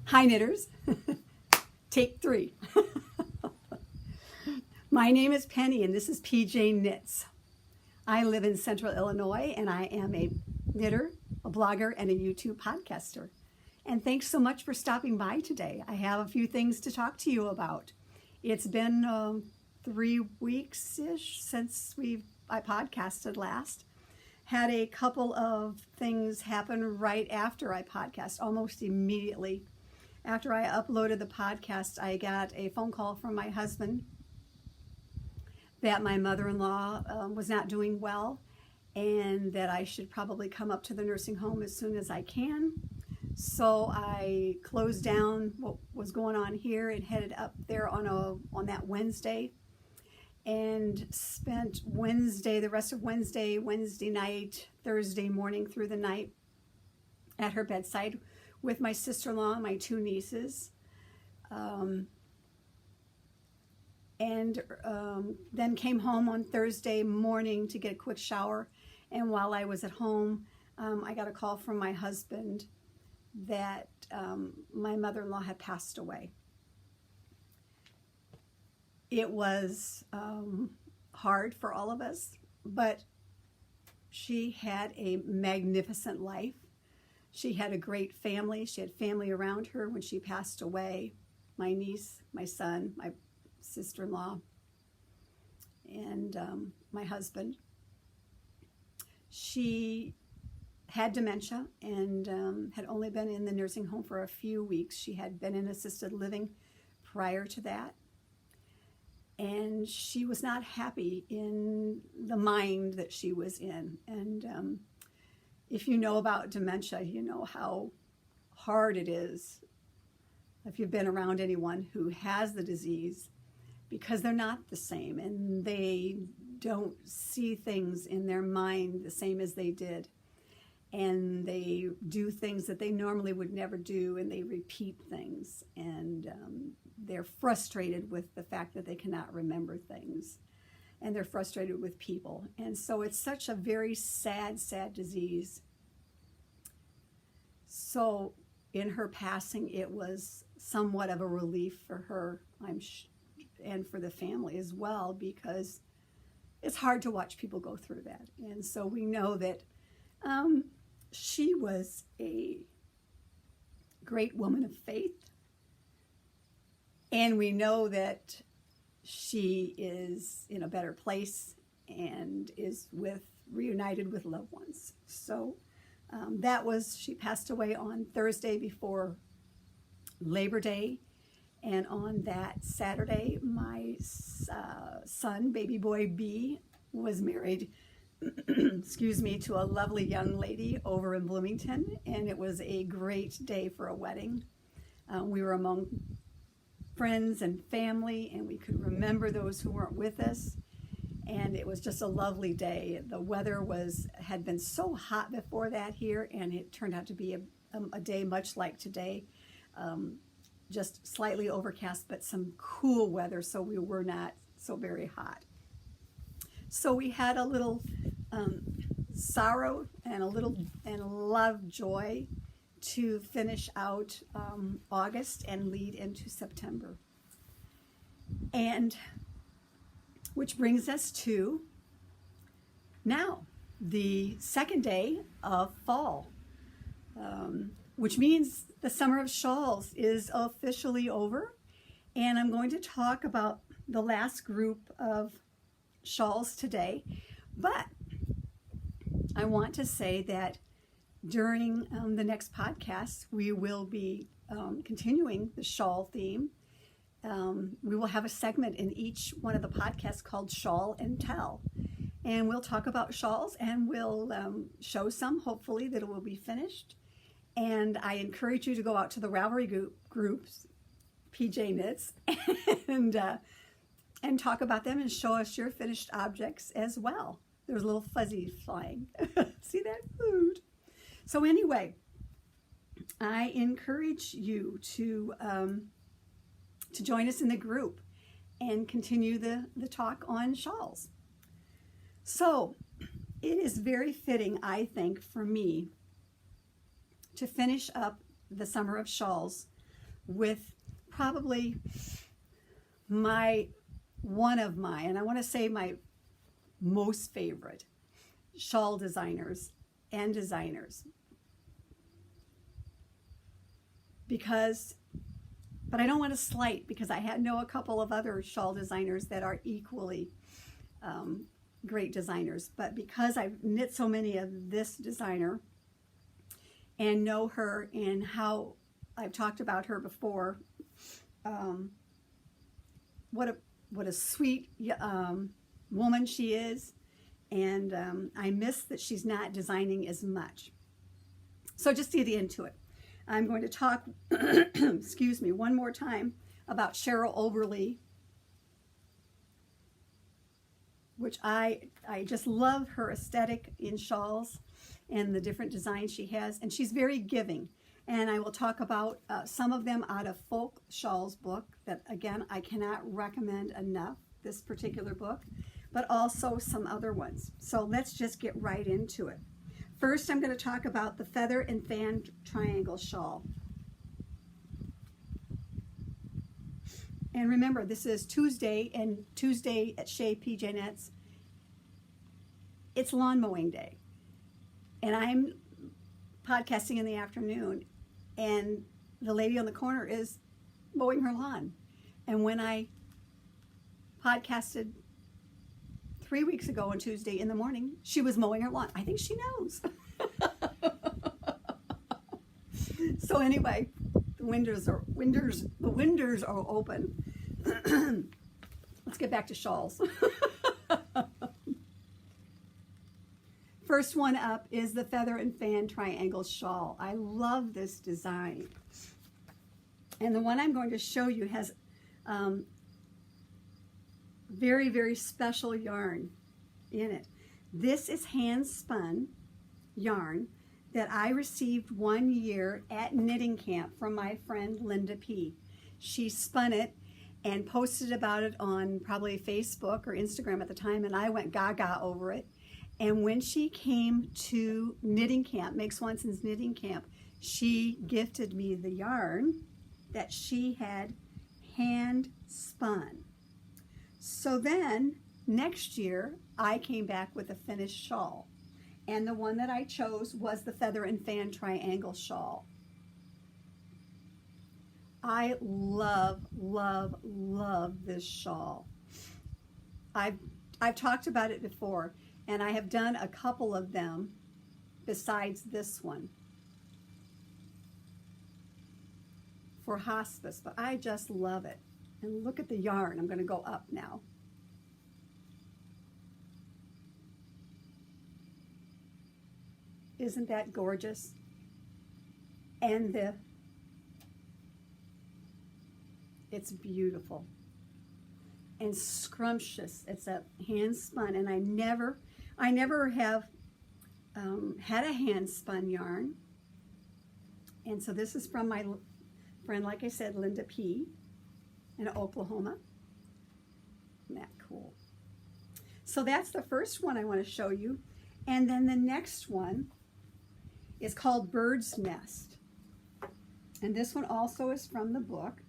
Hi, knitters. Take 3. My name is Penny, and this is PJ Knits. I live in Central Illinois, and I am a knitter, a blogger, and a YouTube podcaster. And thanks so much for stopping by today. I have a few things to talk to you about. It's been 3 weeks-ish since I podcasted last. Had a couple of things happen right after I podcast, almost immediately. After I uploaded the podcast, I got a phone call from my husband that my mother-in-law was not doing well and that I should probably come up to the nursing home as soon as I can. So I closed down what was going on here and headed up there on that Wednesday, and spent the rest of Wednesday night, Thursday morning through the night at her bedside with my sister-in-law and my 2 nieces. Then came home on Thursday morning to get a quick shower. And while I was at home, I got a call from my husband that my mother-in-law had passed away. It was hard for all of us, but she had a magnificent life. She had a great family. She had family around her when she passed away. My niece, my son, my sister-in-law, and my husband. She had dementia and had only been in the nursing home for a few weeks. She had been in assisted living prior to that. And she was not happy in the mind that she was in. And if you know about dementia, you know how hard it is if you've been around anyone who has the disease, because they're not the same and they don't see things in their mind the same as they did. And they do things that they normally would never do, and they repeat things, and they're frustrated with the fact that they cannot remember things, and they're frustrated with people. And so it's such a very sad disease. So in her passing, it was somewhat of a relief for her, and for the family as well, because it's hard to watch people go through that. And so we know that she was a great woman of faith, and we know that she is in a better place and is reunited with loved ones. So she passed away on Thursday before Labor Day, and on that Saturday, my son, baby boy B, was married to a lovely young lady over in Bloomington, and it was a great day for a wedding. We were among friends and family, and we could remember those who weren't with us, and it was just a lovely day. The weather had been so hot before that here, and it turned out to be a day much like today, just slightly overcast, but some cool weather, so we were not so very hot. So we had a little sorrow and a lot of joy to finish out August and lead into September. And which brings us to now, the second day of fall, which means the summer of shawls is officially over. And I'm going to talk about the last group of shawls today, but I want to say that during the next podcast, we will be continuing the shawl theme. We will have a segment in each one of the podcasts called Shawl and Tell, and we'll talk about shawls, and we'll show some, hopefully, that it will be finished. And I encourage you to go out to the Ravelry groups, PJ Knits, and talk about them and show us your finished objects as well. There's a little fuzzy flying. See that? Food. So anyway, I encourage you to join us in the group and continue the talk on shawls. So it is very fitting, I think, for me to finish up the Summer of Shawls with probably one of my, and I want to say my most favorite shawl designers and designers. But I don't want to slight, because I know a couple of other shawl designers that are equally great designers. But because I've knit so many of this designer and know her and how I've talked about her before, what a sweet woman she is, and I miss that she's not designing as much. So just to get into it, I'm going to talk, excuse me, one more time about Cheryl Overly, which I just love her aesthetic in shawls and the different designs she has, and she's very giving. And I will talk about some of them out of Folk Shawls book that, again, I cannot recommend enough, this particular book, but also some other ones. So let's just get right into it. First, I'm going to talk about the Feather and Fan Triangle Shawl. And remember, this is Tuesday, and Tuesday at Shea PJ Knits, it's lawn mowing day. And I'm podcasting in the afternoon, and the lady on the corner is mowing her lawn. And when I podcasted 3 weeks ago on Tuesday in the morning, she was mowing her lawn. I think she knows. So anyway, the windows are open. Let's get back to shawls. First one up is the Feather and Fan Triangle Shawl. I love this design. And the one I'm going to show you has very, very special yarn in it. This is hand spun yarn that I received one year at knitting camp from my friend Linda P. She spun it and posted about it on probably Facebook or Instagram at the time, and I went gaga over it. And when she came to knitting camp, Meg Swanson's knitting camp, she gifted me the yarn that she had hand spun. So then next year I came back with a finished shawl, and the one that I chose was the Feather and Fan Triangle Shawl. I love, love, love this shawl. I've talked about it before, and I have done a couple of them besides this one for hospice, but I just love it. And look at the yarn. I'm going to go up now. Isn't that gorgeous? And it's beautiful and scrumptious. It's a hand spun, and I never have had a hand spun yarn. And so this is from my friend, like I said, Linda P. in Oklahoma. Isn't that cool? So that's the first one I want to show you. And then the next one is called Bird's Nest. And this one also is from the book.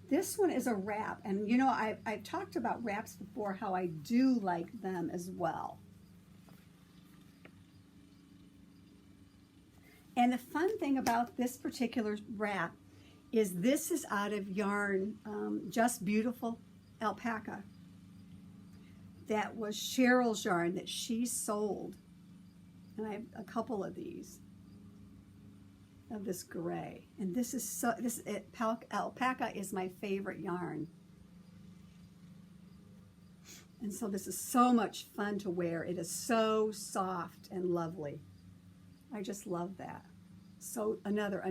This one is a wrap. And you know, I've talked about wraps before, how I do like them as well. And the fun thing about this particular wrap is this is out of yarn, Just Beautiful Alpaca. That was Cheryl's yarn that she sold. And I have a couple of these, of this gray. And this is alpaca is my favorite yarn. And so this is so much fun to wear. It is so soft and lovely. I just love that. So another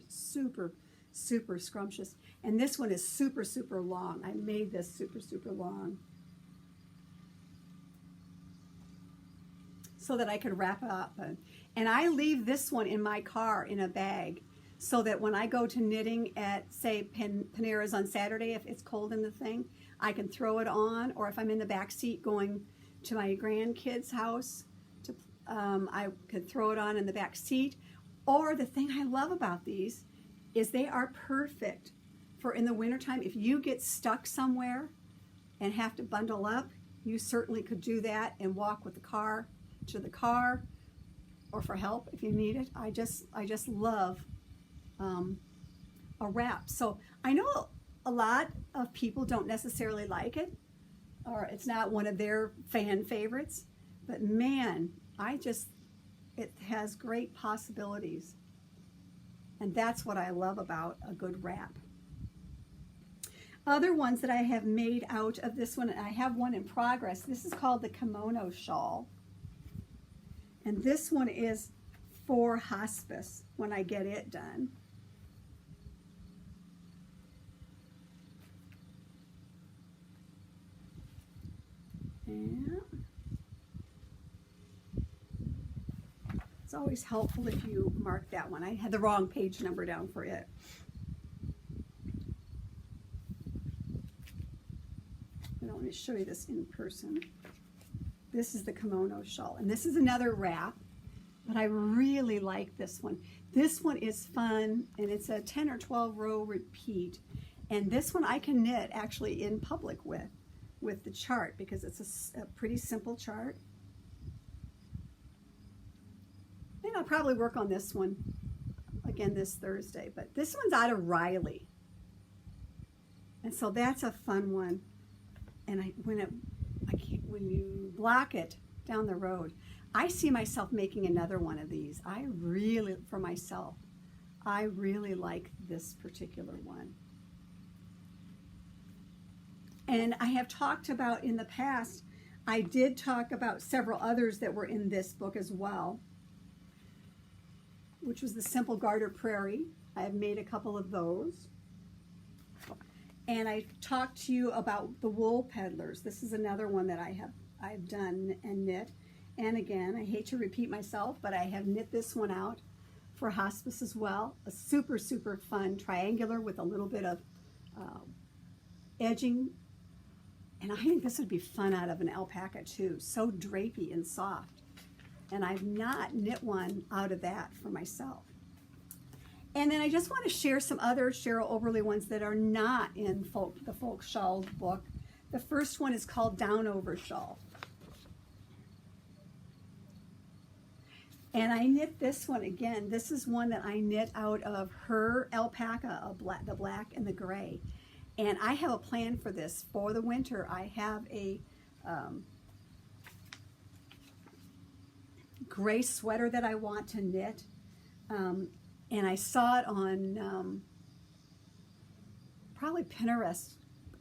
super, super scrumptious. And this one is super, super long. I made this super, super long so that I could wrap it up. And I leave this one in my car in a bag so that when I go to knitting at, say, Panera's on Saturday, if it's cold in the thing, I can throw it on. Or if I'm in the back seat going to my grandkids' house, I could throw it on in the back seat. Or the thing I love about these is they are perfect for in the wintertime. If you get stuck somewhere and have to bundle up, you certainly could do that and walk with the car to the car, or for help if you need it. I just love a wrap. So I know a lot of people don't necessarily like it, or it's not one of their fan favorites, but man, it has great possibilities. And that's what I love about a good wrap. Other ones that I have made out of this one, and I have one in progress. This is called the kimono shawl. And this one is for hospice when I get it done. And it's always helpful if you mark that one. I had the wrong page number down for it. I don't want to show you this in person. This is the kimono shawl, and this is another wrap, but I really like this one. This one is fun, and it's a 10 or 12 row repeat, and this one I can knit actually in public with the chart, because it's a pretty simple chart. And I'll probably work on this one again this Thursday, but this one's out of Riley, and so that's a fun one. And when you block it down the road, I see myself making another one of these. For myself, I really like this particular one. And I have talked about in the past, I did talk about several others that were in this book as well, which was the Simple Garter Prairie. I have made a couple of those. And I talked to you about the Wool Peddlers. This is another one that I've done and knit. And again, I hate to repeat myself, but I have knit this one out for hospice as well. A super, super fun triangular with a little bit of edging. And I think this would be fun out of an alpaca too. So drapey and soft. And I've not knit one out of that for myself. And then I just want to share some other Cheryl Oberly ones that are not in the Folk Shawl book. The first one is called Down Over Shawl. And I knit this one again. This is one that I knit out of her alpaca, the black and the gray. And I have a plan for this for the winter. I have a gray sweater that I want to knit. And I saw it on probably Pinterest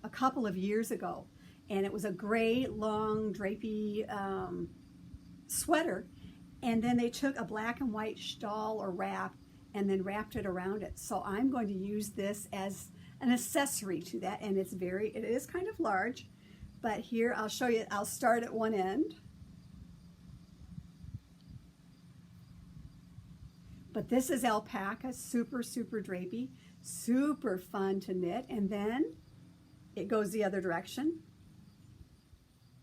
a couple of years ago. And it was a gray, long, drapey sweater. And then they took a black and white shawl or wrap and then wrapped it around it. So I'm going to use this as an accessory to that. And it is kind of large. But here, I'll show you. I'll start at one end. But this is alpaca, super, super drapey, super fun to knit. And then it goes the other direction.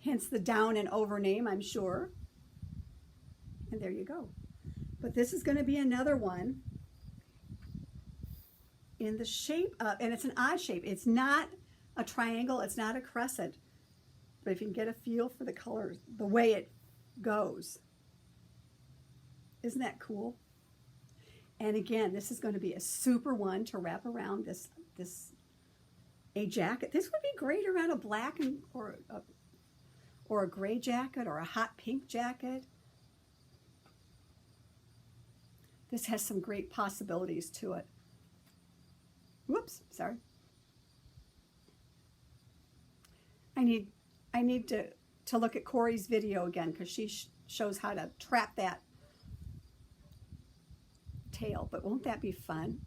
Hence the down and over name, I'm sure. And there you go. But this is going to be another one in the shape of, and it's an odd shape. It's not a triangle, it's not a crescent. But if you can get a feel for the colors, the way it goes. Isn't that cool? And again, this is going to be a super one to wrap around a jacket. This would be great around a black or a gray jacket or a hot pink jacket. This has some great possibilities to it. Whoops, sorry. I need to look at Corey's video again, because she shows how to trap that tail, but won't that be fun?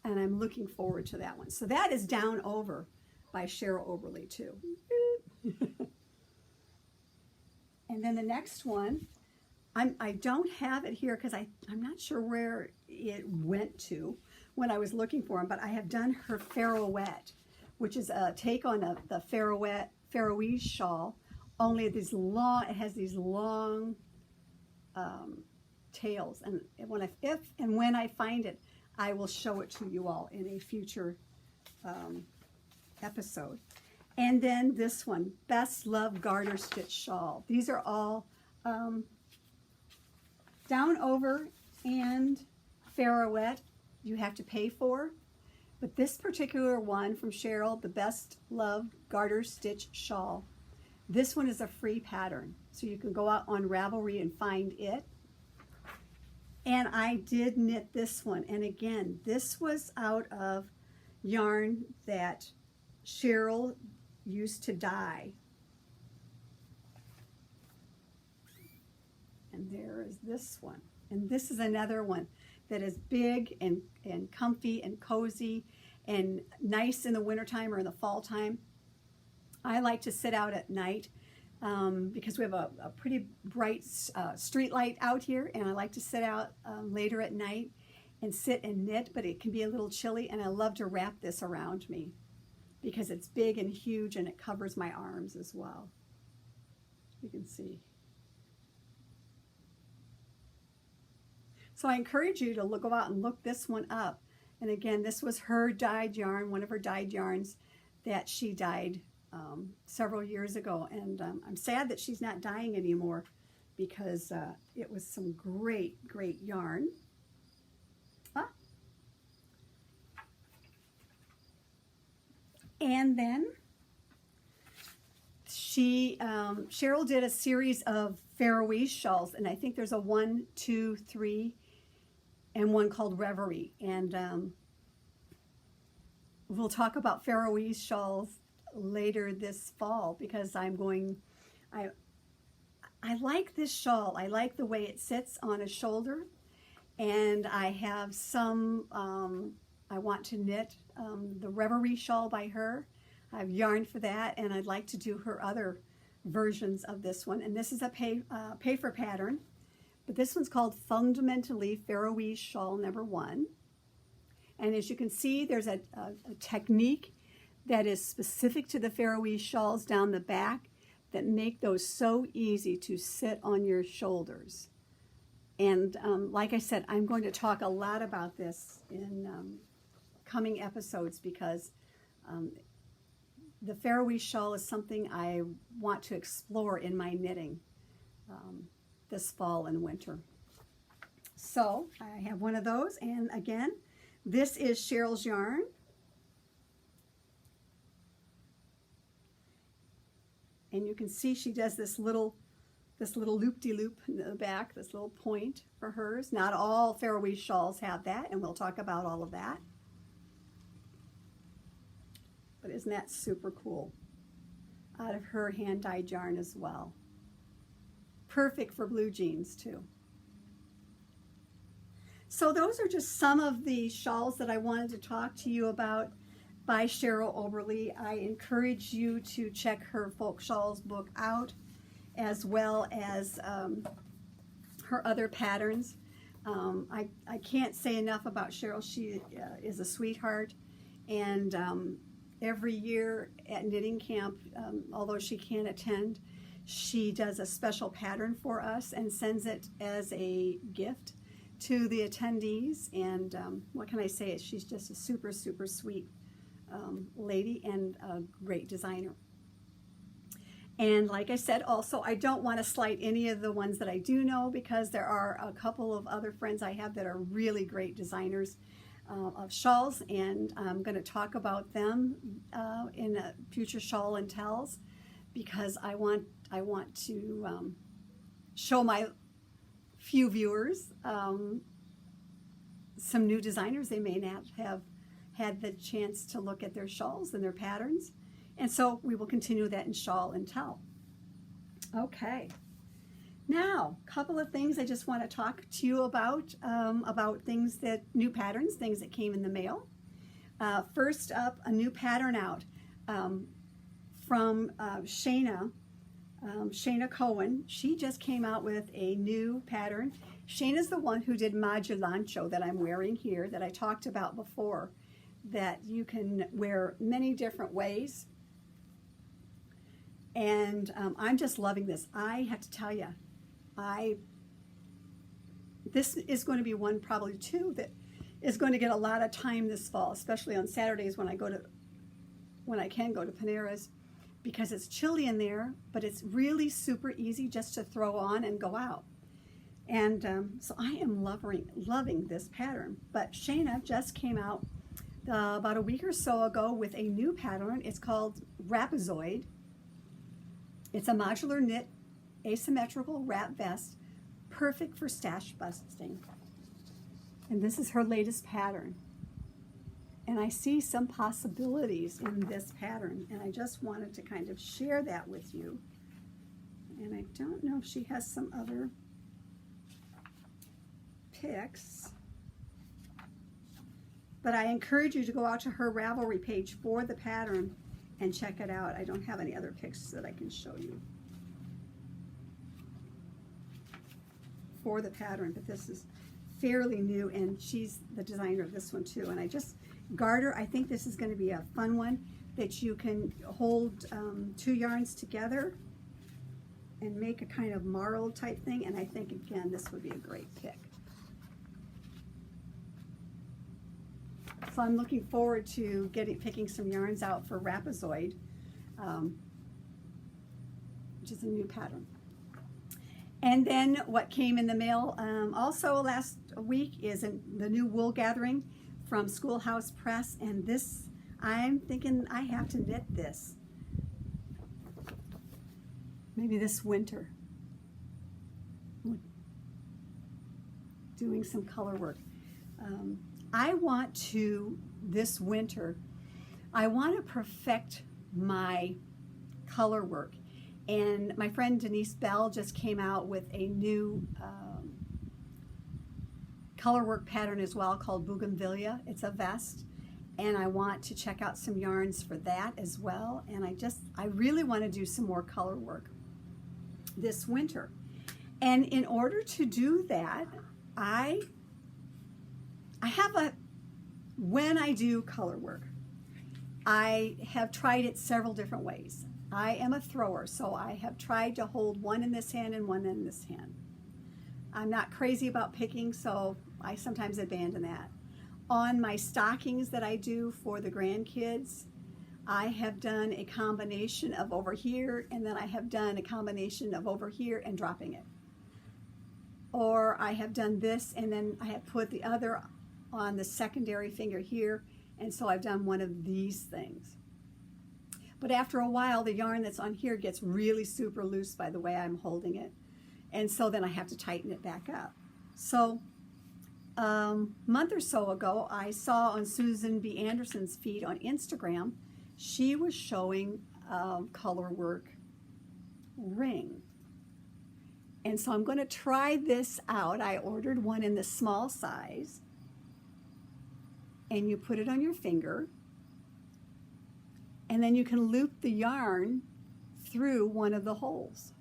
And I'm looking forward to that one. So that is Down Over by Cheryl Oberly too. And then the next one, I don't have it here because I'm not sure where it went to when I was looking for them, but I have done her Faroette, which is a take on the tails. And if and when I find it, I will show it to you all in a future episode. And then this one, Best Love Garter Stitch Shawl. These are all down over and Ferroette you have to pay for. But this particular one from Cheryl, the Best Love Garter Stitch Shawl, this one is a free pattern. So you can go out on Ravelry and find it. And I did knit this one. And again, this was out of yarn that Cheryl used to dye. And there is this one. And this is another one that is big and comfy and cozy and nice in the wintertime or in the fall time. I like to sit out at night because we have a pretty bright street light out here, and I like to sit out later at night and sit and knit, but it can be a little chilly, and I love to wrap this around me because it's big and huge and it covers my arms as well. You can see. So I encourage you to go out and look this one up. And again, this was her dyed yarn, one of her dyed yarns that she dyed several years ago. And I'm sad that she's not dyeing anymore because it was some great, great yarn. Huh? And then Cheryl did a series of Faroese shawls, and I think there's a 1, 2, 3, and one called Reverie. And we'll talk about Faroese shawls later this fall because I like this shawl. I like the way it sits on a shoulder, and I have some, I want to knit the Reverie shawl by her. I have yarn for that, and I'd like to do her other versions of this one. And this is a pay for pattern, but this one's called Fundamentally Faroese Shawl Number 1. And as you can see, there's a technique that is specific to the Faroese shawls down the back that make those so easy to sit on your shoulders. And like I said, I'm going to talk a lot about this in coming episodes because the Faroese shawl is something I want to explore in my knitting this fall and winter. So I have one of those, and again, this is Cheryl's yarn. And you can see she does this little loop-de-loop in the back, this little point for hers. Not all Faroese shawls have that, and we'll talk about all of that. But isn't that super cool? Out of her hand-dyed yarn as well. Perfect for blue jeans too. So those are just some of the shawls that I wanted to talk to you about by Cheryl Oberly. I encourage you to check her Folk Shawls book out, as well as her other patterns. I can't say enough about Cheryl. She is a sweetheart, and every year at knitting camp, although she can't attend, she does a special pattern for us and sends it as a gift to the attendees. And what can I say? She's just a super, super sweet lady and a great designer. And like I said, also, I don't want to slight any of the ones that I do know, because there are a couple of other friends I have that are really great designers of shawls, and I'm going to talk about them in a future Shawl and Tells, because I want to show my few viewers some new designers they may not have had the chance to look at their shawls and their patterns. And so we will continue that in Shawl and Tell. Okay. Now, a couple of things I just want to talk to you about things that, new patterns, things that came in the mail. First up, a new pattern out from Shayna Cohen. She just came out with a new pattern. Shayna's the one who did Modulancho that I'm wearing here, that I talked about before, that you can wear many different ways. And I'm just loving this. I have to tell you, This is going to be one probably too that is going to get a lot of time this fall, especially on Saturdays when I can go to Panera's, because it's chilly in there, but it's really super easy just to throw on and go out. And so I am loving this pattern. But Shayna just came out about a week or so ago with a new pattern. It's called Wrapazoid. It's a modular knit, asymmetrical wrap vest, perfect for stash busting. And this is her latest pattern. And I see some possibilities in this pattern, and I just wanted to kind of share that with you. And I don't know if she has some other pics, but I encourage you to go out to her Ravelry page for the pattern and check it out. I don't have any other pics that I can show you for the pattern, but this is fairly new, and she's the designer of this one too. And I just, garter, I think this is going to be a fun one that you can hold 2 yarns together and make a kind of marl type thing, and I think again this would be a great pick. So I'm looking forward to picking some yarns out for Wrapazoid, which is a new pattern. And then what came in the mail also last week is the new wool gathering from Schoolhouse Press, and this, I'm thinking I have to knit this maybe this winter, doing some color work. I want to, this winter, I want to perfect my color work. And my friend Denise Bell just came out with a new color work pattern as well called Bougainvillea. It's a vest, and I want to check out some yarns for that as well. And I really want to do some more color work this winter. And in order to do that, when I do color work, I have tried it several different ways. I am a thrower, so I have tried to hold one in this hand and one in this hand. I'm not crazy about picking, so I sometimes abandon that. On my stockings that I do for the grandkids, I have done a combination of over here, and then I have done a combination of over here and dropping it. Or I have done this, and then I have put the other on the secondary finger here, and so I've done one of these things. But after a while, the yarn that's on here gets really super loose by the way I'm holding it, and so then I have to tighten it back up. So a month or so ago, I saw on Susan B. Anderson's feed on Instagram, she was showing a color work ring. And so I'm going to try this out. I ordered one in the small size, and you put it on your finger, and then you can loop the yarn through one of the holes,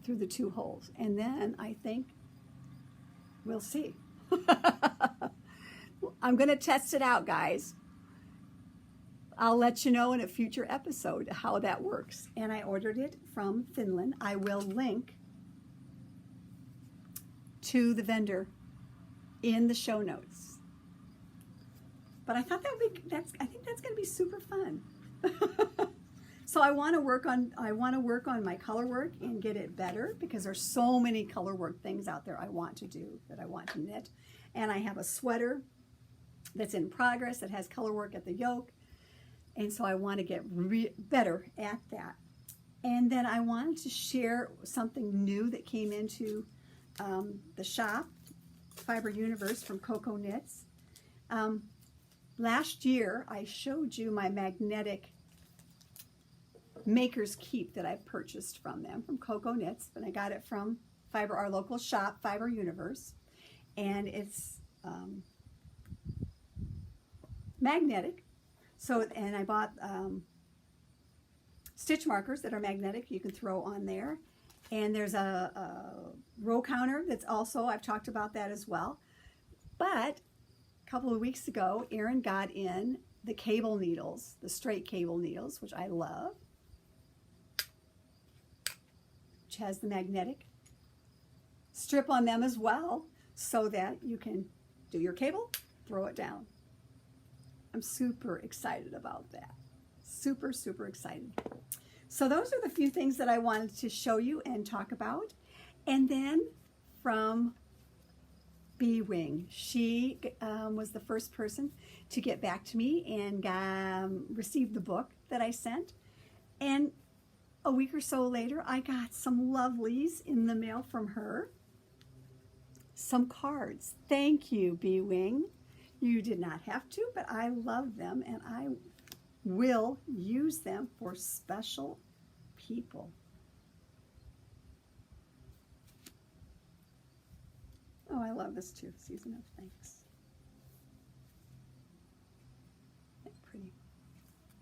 through the 2 holes, and then I think we'll see. I'm going to test it out, guys. I'll let you know in a future episode how that works. And I ordered it from Finland. I will link to the vendor in the show notes. But I thought I think that's going to be super fun. So I want to work on my color work and get it better, because there's so many color work things out there I want to do, that I want to knit. And I have a sweater that's in progress that has color work at the yoke. And so I want to get better at that. And then I wanted to share something new that came into the shop, Fiber Universe from Coco Knits. Last year, I showed you my magnetic Maker's Keep that I purchased from them, from Coco Knits, and I got it from our local shop, Fiber Universe. And it's magnetic. So, and I bought stitch markers that are magnetic you can throw on there. And there's a row counter that's also, I've talked about that as well. But a couple of weeks ago, Erin got in the cable needles, the straight cable needles, which I love, which has the magnetic strip on them as well so that you can do your cable, throw it down. I'm super excited about that. Super, super excited. So those are the few things that I wanted to show you and talk about. And then from Bee Wing, she was the first person to get back to me and received the book that I sent. And a week or so later, I got some lovelies in the mail from her. Some cards. Thank you, Bee Wing. You did not have to, but I love them and I will use them for special people. Oh, I love this too. Season of Thanks. That's pretty.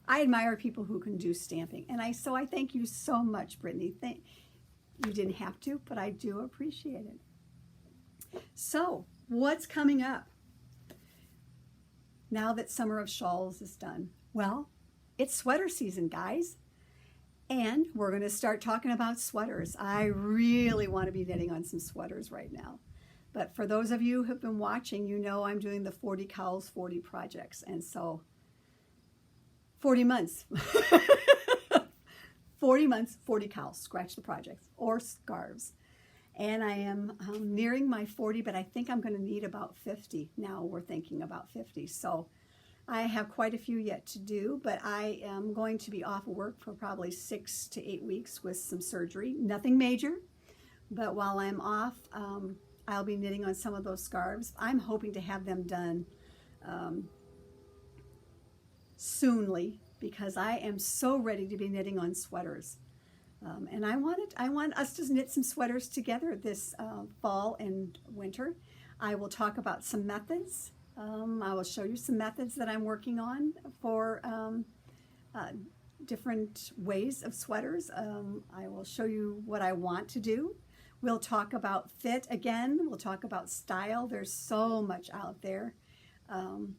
I admire people who can do stamping, and I thank you so much, Brittany. You didn't have to, but I do appreciate it. So, what's coming up now that Summer of Shawls is done? Well, it's sweater season, guys. And we're going to start talking about sweaters. I really want to be knitting on some sweaters right now. But for those of you who have been watching, you know I'm doing the 40 Cowls, 40 projects. And so 40 months. 40 months, 40 cowls, scratch the projects, or scarves. And I am nearing my 40, but I think I'm going to need about 50. Now we're thinking about 50. So I have quite a few yet to do, but I am going to be off of work for probably 6 to 8 weeks with some surgery. Nothing major, but while I'm off, I'll be knitting on some of those scarves. I'm hoping to have them done soonly because I am so ready to be knitting on sweaters. And I want us to knit some sweaters together this fall and winter. I will talk about some methods. I will show you some methods that I'm working on for different ways of sweaters. I will show you what I want to do. We'll talk about fit again. We'll talk about style. There's so much out there. I'm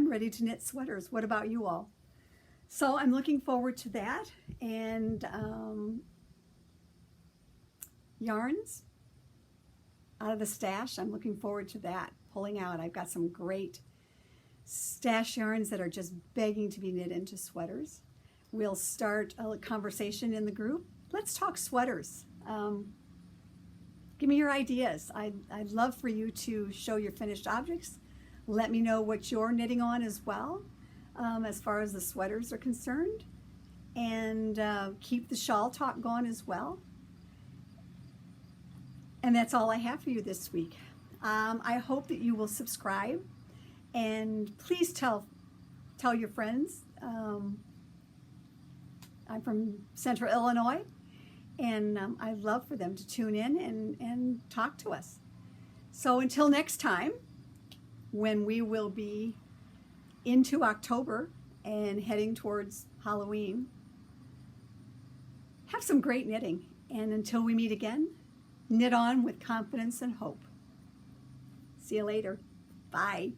ready to knit sweaters. What about you all? So I'm looking forward to that. And yarns out of the stash, I'm looking forward to that, pulling out. I've got some great stash yarns that are just begging to be knit into sweaters. We'll start a conversation in the group. Let's talk sweaters. Give me your ideas. I'd love for you to show your finished objects. Let me know what you're knitting on as well, as far as the sweaters are concerned. And keep the shawl talk going as well. And that's all I have for you this week. I hope that you will subscribe and please tell your friends. I'm from Central Illinois, and I'd love for them to tune in and talk to us. So until next time, when we will be into October and heading towards Halloween, have some great knitting. And until we meet again, knit on with confidence and hope. See you later. Bye.